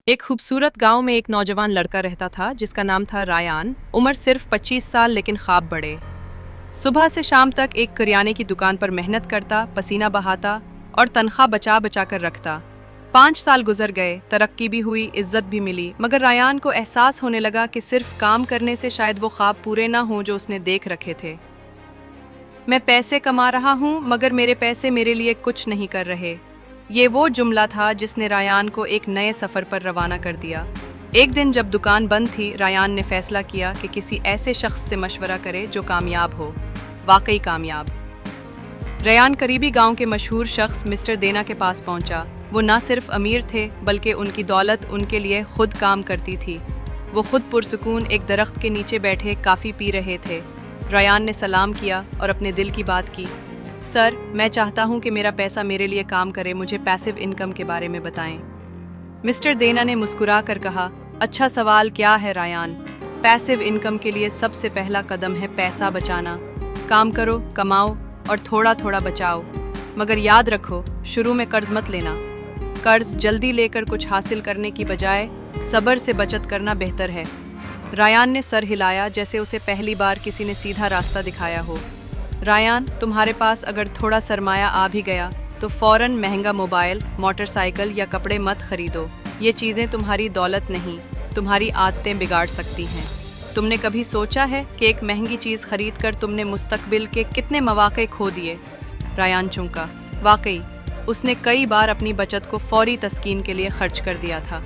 एक खूबसूरत गांव में एक नौजवान लड़का रहता था जिसका नाम था रायान। उम्र सिर्फ 25 साल, लेकिन ख्वाब बड़े। सुबह से शाम तक एक करियाने की दुकान पर मेहनत करता, पसीना बहाता और तनख्वाह बचा बचा कर रखता। 5 साल गुजर गए, तरक्की भी हुई, इज्जत भी मिली, मगर रायान को एहसास होने लगा कि सिर्फ काम करने से शायद वो ख्वाब पूरे ना हों जो उसने देख रखे थे। मैं पैसे कमा रहा हूँ, मगर मेरे पैसे मेरे लिए कुछ नहीं कर रहे। ये वो जुमला था जिसने रायान को एक नए सफ़र पर रवाना कर दिया। एक दिन जब दुकान बंद थी, रायान ने फैसला किया कि किसी ऐसे शख्स से मशवरा करे जो कामयाब हो, वाकई कामयाब। रायान करीबी गांव के मशहूर शख्स मिस्टर देना के पास पहुंचा। वो ना सिर्फ अमीर थे, बल्कि उनकी दौलत उनके लिए खुद काम करती थी। वो खुद पुरसुकून एक दरख्त के नीचे बैठे काफ़ी पी रहे थे। रायान ने सलाम किया और अपने दिल की बात की। सर, मैं चाहता हूं कि मेरा पैसा मेरे लिए काम करे, मुझे पैसिव इनकम के बारे में बताएं। मिस्टर देना ने मुस्कुरा कर कहा, अच्छा सवाल क्या है रायान। पैसिव इनकम के लिए सबसे पहला कदम है पैसा बचाना। काम करो, कमाओ और थोड़ा थोड़ा बचाओ, मगर याद रखो, शुरू में कर्ज मत लेना। कर्ज जल्दी लेकर कुछ हासिल करने की बजाय सब्र से बचत करना बेहतर है। रायान ने सर हिलाया जैसे उसे पहली बार किसी ने सीधा रास्ता दिखाया हो। रायान, तुम्हारे पास अगर थोड़ा सरमाया आ भी गया तो फौरन महंगा मोबाइल, मोटरसाइकिल या कपड़े मत खरीदो। ये चीज़ें तुम्हारी दौलत नहीं, तुम्हारी आदतें बिगाड़ सकती हैं। तुमने कभी सोचा है कि एक महंगी चीज़ खरीद कर तुमने मुस्तकबिल के कितने मौके खो दिए? रायान चौंका। वाकई, उसने कई बार अपनी बचत को फौरी तस्कीन के लिए खर्च कर दिया था।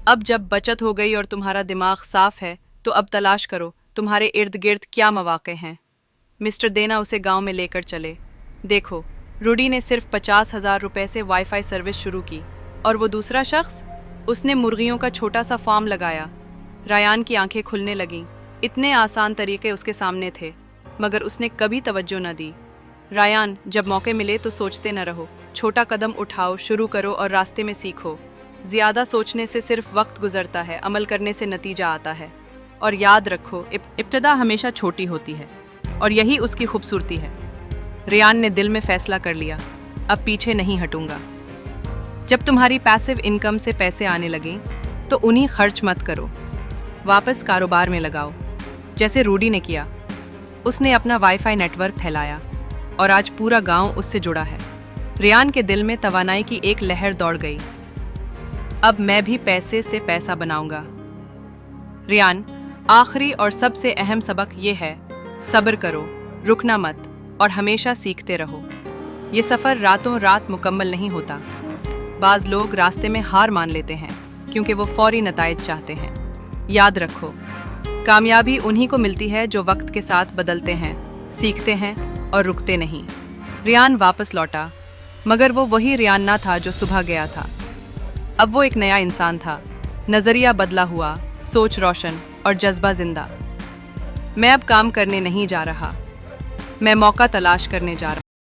अब जब बचत हो गई और तुम्हारा दिमाग साफ है, तो अब तलाश करो तुम्हारे इर्द गिर्द क्या मौके हैं। मिस्टर देना उसे गांव में लेकर चले। देखो, रूडी ने सिर्फ 50,000 रुपए से वाईफाई सर्विस शुरू की, और वो दूसरा शख्स, उसने मुर्गियों का छोटा सा फार्म लगाया। रायान की आंखें खुलने लगीं। इतने आसान तरीके उसके सामने थे, मगर उसने कभी तवज्जो न दी। रायान, जब मौके मिले तो सोचते न रहो, छोटा कदम उठाओ, शुरू करो और रास्ते में सीखो। ज़्यादा सोचने से सिर्फ वक्त गुजरता है, अमल करने से नतीजा आता है। और याद रखो, इब्तिदा हमेशा छोटी होती है, और यही उसकी खूबसूरती है। रियान ने दिल में फैसला कर लिया, अब पीछे नहीं हटूंगा। जब तुम्हारी पैसिव इनकम से पैसे आने लगें, तो उन्हीं खर्च मत करो, वापस कारोबार में लगाओ, जैसे रूडी ने किया। उसने अपना वाईफाई नेटवर्क फैलाया और आज पूरा गांव उससे जुड़ा है। रियान के दिल में तवानाई की एक लहर दौड़ गई। अब मैं भी पैसे से पैसा बनाऊंगा। रियान, आखिरी और सबसे अहम सबक ये है, सब्र करो, रुकना मत और हमेशा सीखते रहो। ये सफ़र रातों रात मुकम्मल नहीं होता। बाज़ लोग रास्ते में हार मान लेते हैं क्योंकि वो फौरी नताइज चाहते हैं। याद रखो, कामयाबी उन्हीं को मिलती है जो वक्त के साथ बदलते हैं, सीखते हैं और रुकते नहीं। रियान वापस लौटा, मगर वो वही रियान ना था जो सुबह गया था। अब वो एक नया इंसान था। नज़रिया बदला हुआ, सोच रोशन और जज्बा जिंदा। मैं अब काम करने नहीं जा रहा, मैं मौका तलाश करने जा रहा।